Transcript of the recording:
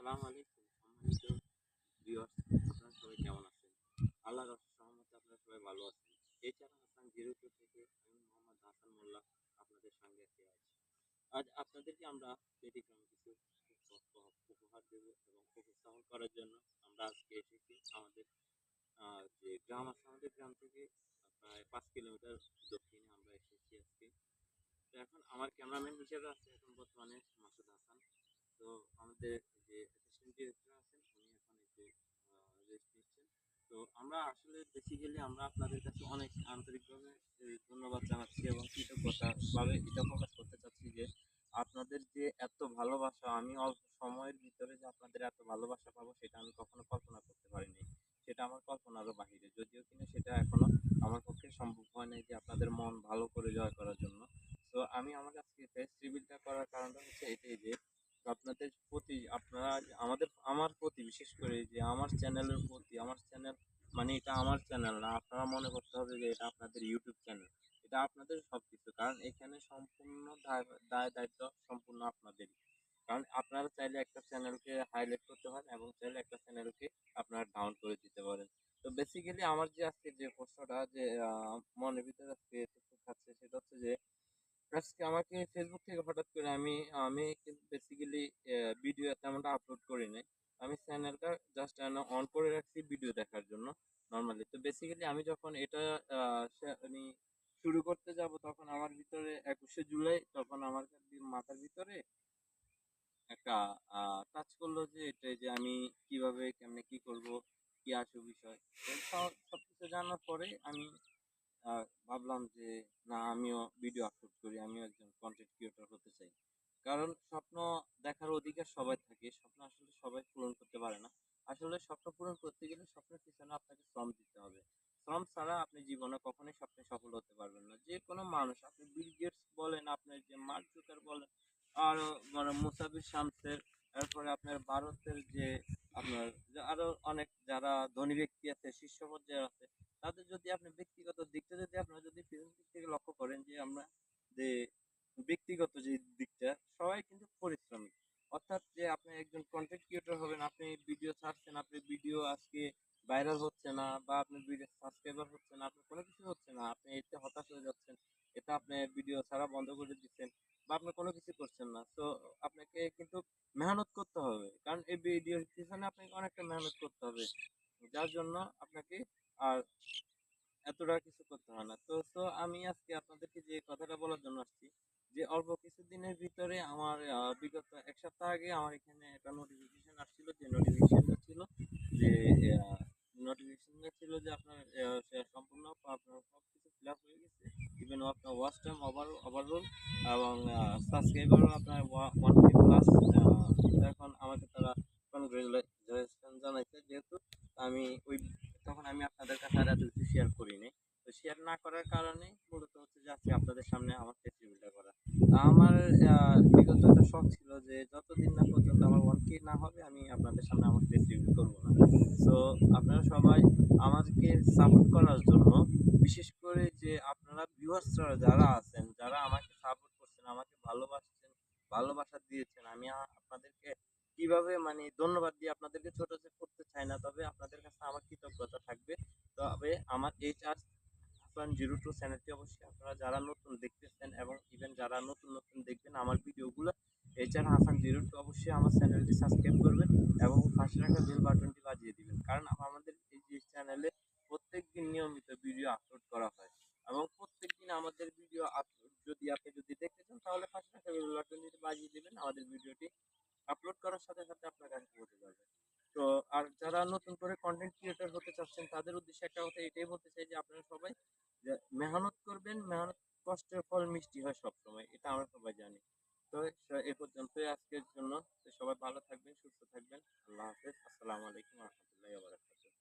আসসালামু আলাইকুম সম্মানিত ভিউয়ার্স, আপনারা সবাই কেমন আছেন? আল্লাহর অশেষ রহমতে আপনারা সবাই ভালো আছেন। এছাড়া হাসান জিরো টু থেকে আমি মোহাম্মদ হাসান মোল্লা আপনাদের সঙ্গে আছি। আজ আপনাদেরকে আমরা ব্যতিক্রম কিছু উপহার দেব এবং উপস্থাপন করার জন্য আমরা আজকে এসেছি আমাদের যে গ্রাম আছে, আমাদের গ্রাম থেকে প্রায় 5 কিলোমিটার দক্ষিণে আমরা এসেছি আজকে। তো এখন আমার ক্যামেরাম্যান হিসেবে আছে এখন বর্তমানে মাসুদ হাসান। তো আমাদের যে অ্যাসিস্ট্যান্ট ডিরেক্টর আছেন উনি এখন একটু রেস্ট নিচ্ছেন। তো আমরা আসলে বেসিক্যালি আমরা আপনাদের কাছে অনেক আন্তরিকভাবে ধন্যবাদ জানাচ্ছি এবং কৃতজ্ঞতাভাবে এটা প্রকাশ করতে চাচ্ছি যে আপনাদের যে এত ভালোবাসা, আমি অল্প সময়ের ভিতরে যে আপনাদের এত ভালোবাসা পাবো সেটা আমি কখনো কল্পনা করতে পারিনি। সেটা আমার কল্পনারও বাহিরে, যদিও কিনা সেটা এখনো আমার পক্ষে সম্ভব হয় নাই যে আপনাদের মন ভালো করে জয় করার জন্য। তো আমি আমার আজকে ফেস রিভিলটা করার কারণটা হচ্ছে এটাই যে আপনাদের প্রতি আপনারা আমার প্রতি বিশেষ করে যে আমার চ্যানেলের প্রতি, আমার চ্যানেল মানে এটা আমার চ্যানেল না, আপনারা মনে করতে হবে যে এটা আপনাদের ইউটিউব চ্যানেল। এটা আপনাদের সবকিছু, কারণ এখানে সম্পূর্ণ দায় দায়িত্ব সম্পূর্ণ আপনাদেরই। কারণ আপনারা চাইলে একটা চ্যানেলকে হাইলাইট করতে পারেন এবং চাইলে একটা চ্যানেলকে আপনারা ডাউন করে দিতে পারেন। তো বেসিক্যালি আমার যে আজকে যে প্রশ্নটা যে মনের ভিতরে আজকে একটু খাচ্ছে সেটা হচ্ছে যে আজকে আমাকে ফেসবুক থেকে হঠাৎ করে আমি আমি কিন্তু বেসিক্যালি ভিডিও তেমনটা আপলোড করি নাই। আমি চ্যানেলটা জাস্ট অন করে রাখছি ভিডিও দেখার জন্য নর্মালি। তো বেসিক্যালি আমি যখন এটা আমি শুরু করতে যাব তখন আমার ভিতরে 21শে জুলাই তখন আমার মাথার ভিতরে একটা কাজ করলো যে এটাই যে আমি কিভাবে কেমনে কি করব, কি আসে বিষয়। তো সবকিছু জানার পরে আমি ভাবলাম যে না, আমিও ভিডিও আপলোড করি, আমিও একজন কন্টেন্ট ক্রিয়েটর হতে চাই। কারণ স্বপ্ন দেখার অধিকার সবাই থাকে, স্বপ্ন আসলে সবাই পূরণ করতে পারে না। আসলে স্বপ্ন পূরণ করতে গেলে স্বপ্নের পিছনে আপনাকে শ্রম দিতে হবে। শ্রম ছাড়া আপনি জীবনে কখনোই স্বপ্নে সফল হতে পারবেন না। যে কোনো মানুষ, আপনি বিল গেটস বলেন, আপনার যে মার্ক জুকার বলেন, আরো মানে মুসাফির শামসের, তারপরে আপনার ভারতের যে আপনার আরো অনেক যারা ধনী ব্যক্তি আছে, শীর্ষ পর্যায়ে আছে, তাদের যদি আপনি ব্যক্তিগত দিকটা যদি আপনারা যদি ফিল্ম দিক থেকে লক্ষ্য করেন যে আমরা যে ব্যক্তিগত যে দিকটা, সবাই কিন্তু পরিশ্রমিক। অর্থাৎ যে আপনি একজন কন্টেন্ট ক্রিয়েটর হবেন, আপনি ভিডিও ছাড়ছেন, আপনি ভিডিও আজকে ভাইরাল হচ্ছে না বা আপনার ভিডিও সাবস্ক্রাইবার হচ্ছে না, আপনার কোনো কিছু হচ্ছে না, আপনি এতে হতাশ হয়ে যাচ্ছেন, এটা আপনি ভিডিও ছাড়া বন্ধ করে দিচ্ছেন বা আপনি কোনো কিছু করছেন না। তো আপনাকে কিন্তু মেহনত করতে হবে, কারণ এই ভিডিওর পিছনে আপনাকে অনেকটা মেহনত করতে হবে, যার জন্য আপনাকে আর এতটা কিছু করতে হয় না। তো আমি আজকে আপনাদেরকে যে কথাটা বলার জন্য আসছি যে অল্প কিছুদিনের ভিতরে আমার বিগত 1 সপ্তাহ আগে আমার এখানে একটা নোটিফিকেশন আসছিল, যে নোটিফিকেশনটা ছিল যে নোটিফিকেশনটা ছিল যে আপনার সম্পূর্ণ আপনার সব কিছু ফিল আপ হয়ে গেছে, ইভেন আপনার ওয়াচ টাইম ওভারঅল এবং সাবস্ক্রাইবারও আপনার 1K প্লাস। এখন আমাকে তারা কনগ্রেচুলেশন জানাইছে, যেহেতু আমি ওই তখন আমি আপনাদের কাছে আর এত কিছু শেয়ার করিনি। তো শেয়ার না করার কারণে মূলত হচ্ছে যে আজকে আপনাদের সামনে আমার ফেস রিভিলটা করা। আমার বিগত একটা শখ ছিল যে যতদিন না পর্যন্ত আমার 1K না হবে আমি আপনাদের সামনে আমার ফেস রিভিল করবো না। তো আপনারা সবাই আমাকে সাপোর্ট করার জন্য, বিশেষ করে যে আপনারা ভিউয়ার্সরা যারা আছেন, যারা আমাকে সাপোর্ট করছেন, আমাকে ভালোবাসছেন, ভালোবাসা দিয়েছেন, আমি আপনাদেরকে কিভাবে মানে ধন্যবাদ দিয়ে আপনাদেরকে ছোট করতে চাই না, তবে আপনাদের কাছে আমার কৃতজ্ঞতা থাকবে। তবে আমার HR হাসান জিরো টু চ্যানেলটি অবশ্যই আপনারা যারা নতুন দেখতেছেন এবং ইভেন যারা নতুন নতুন দেখবেন আমার ভিডিওগুলো, HR হাসান জিরো টু অবশ্যই আমার চ্যানেলটি সাবস্ক্রাইব করবেন এবং পাশে রাখা বেল বাটনটি বাজিয়ে দিবেন, কারণ আমাদের এই যে চ্যানেলে প্রত্যেকদিন নিয়মিত ভিডিও আপলোড করা হয় এবং প্রত্যেকদিন আমাদের ভিডিও আপলোড যদি আপনি দেখতে চান তাহলে পাশে রাখা বেল বাটনটি বাজিয়ে দিবেন, আমাদের ভিডিওটি আপলোড করার সাথে সাথে আপনার কাছে পৌঁছে যাবে। তো আর যারা নতুন করে কন্টেন্ট ক্রিয়েটর হতে চাচ্ছেন তাদের উদ্দেশ্যে একটা কথা এটাই বলতে চাই যে আপনারা সবাই যে মেহনত করবেন, মেহনত কষ্টের ফল মিষ্টি হয় সবসময়, এটা আমরা সবাই জানি। তো এ পর্যন্তই আজকের জন্য। তো সবাই ভালো থাকবেন, সুস্থ থাকবেন। আল্লাহ হাফেজ। আসসালামু আলাইকুম রহমতুল্লাহি ওয়া বারাকাতুহু।